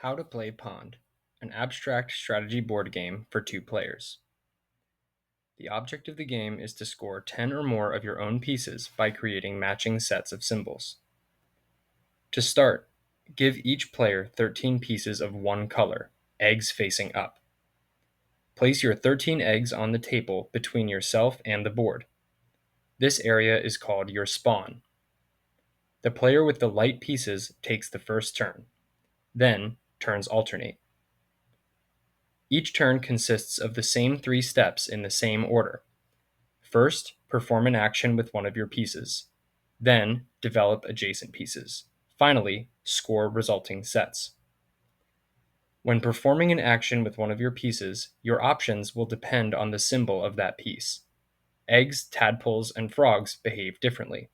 How to play Pond, an abstract strategy board game for 2 players. The object of the game is to score 10 or more of your own pieces by creating matching sets of symbols. To start, give each player 13 pieces of one color, eggs facing up. Place your 13 eggs on the table between yourself and the board. This area is called your spawn. The player with the light pieces takes the first turn. Then, turns alternate. Each turn consists of the same 3 steps in the same order. First, perform an action with one of your pieces. Then, develop adjacent pieces. Finally, score resulting sets. When performing an action with one of your pieces, your options will depend on the symbol of that piece. Eggs, tadpoles, and frogs behave differently.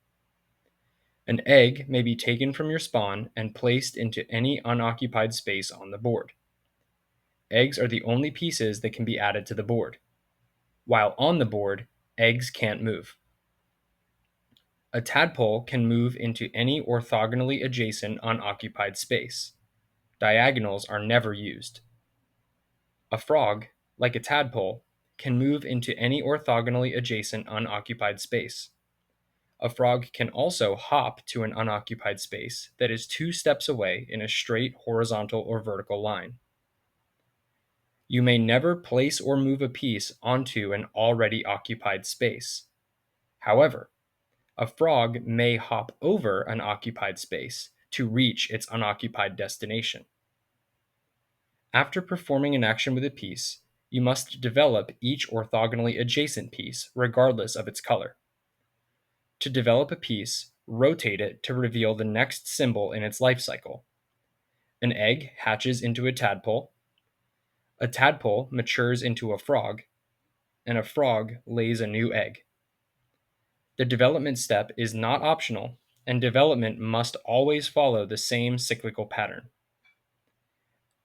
An egg may be taken from your spawn and placed into any unoccupied space on the board. Eggs are the only pieces that can be added to the board. While on the board, eggs can't move. A tadpole can move into any orthogonally adjacent unoccupied space. Diagonals are never used. A frog, like a tadpole, can move into any orthogonally adjacent unoccupied space. A frog can also hop to an unoccupied space that is 2 steps away in a straight horizontal or vertical line. You may never place or move a piece onto an already occupied space. However, a frog may hop over an occupied space to reach its unoccupied destination. After performing an action with a piece, you must develop each orthogonally adjacent piece, regardless of its color. To develop a piece, rotate it to reveal the next symbol in its life cycle. An egg hatches into a tadpole matures into a frog, and a frog lays a new egg. The development step is not optional, and development must always follow the same cyclical pattern.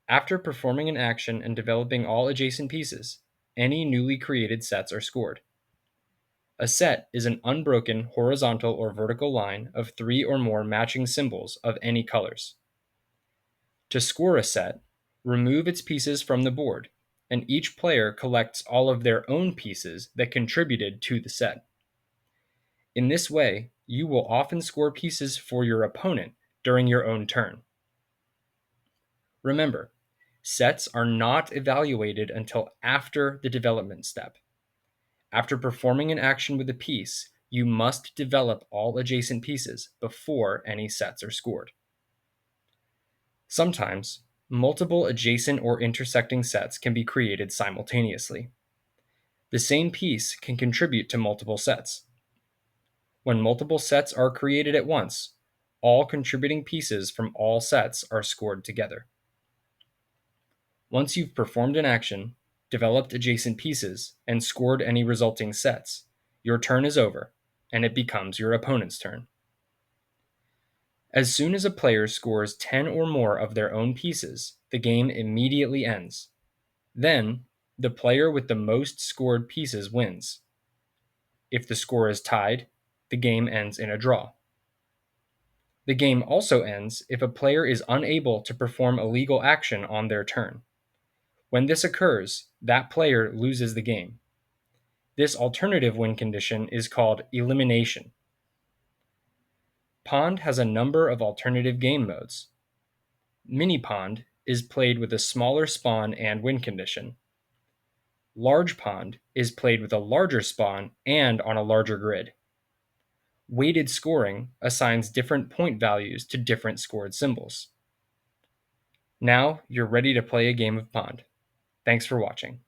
After performing an action and developing all adjacent pieces, any newly created sets are scored. A set is an unbroken horizontal or vertical line of 3 or more matching symbols of any colors. To score a set, remove its pieces from the board, and each player collects all of their own pieces that contributed to the set. In this way, you will often score pieces for your opponent during your own turn. Remember, sets are not evaluated until after the development step. After performing an action with a piece, you must develop all adjacent pieces before any sets are scored. Sometimes, multiple adjacent or intersecting sets can be created simultaneously. The same piece can contribute to multiple sets. When multiple sets are created at once, all contributing pieces from all sets are scored together. Once you've performed an action, developed adjacent pieces, and scored any resulting sets, your turn is over, and it becomes your opponent's turn. As soon as a player scores 10 or more of their own pieces, the game immediately ends. Then, the player with the most scored pieces wins. If the score is tied, the game ends in a draw. The game also ends if a player is unable to perform a legal action on their turn. When this occurs, that player loses the game. This alternative win condition is called elimination. Pond has a number of alternative game modes. Mini Pond is played with a smaller spawn and win condition. Large Pond is played with a larger spawn and on a larger grid. Weighted scoring assigns different point values to different scored symbols. Now you're ready to play a game of Pond. Thanks for watching.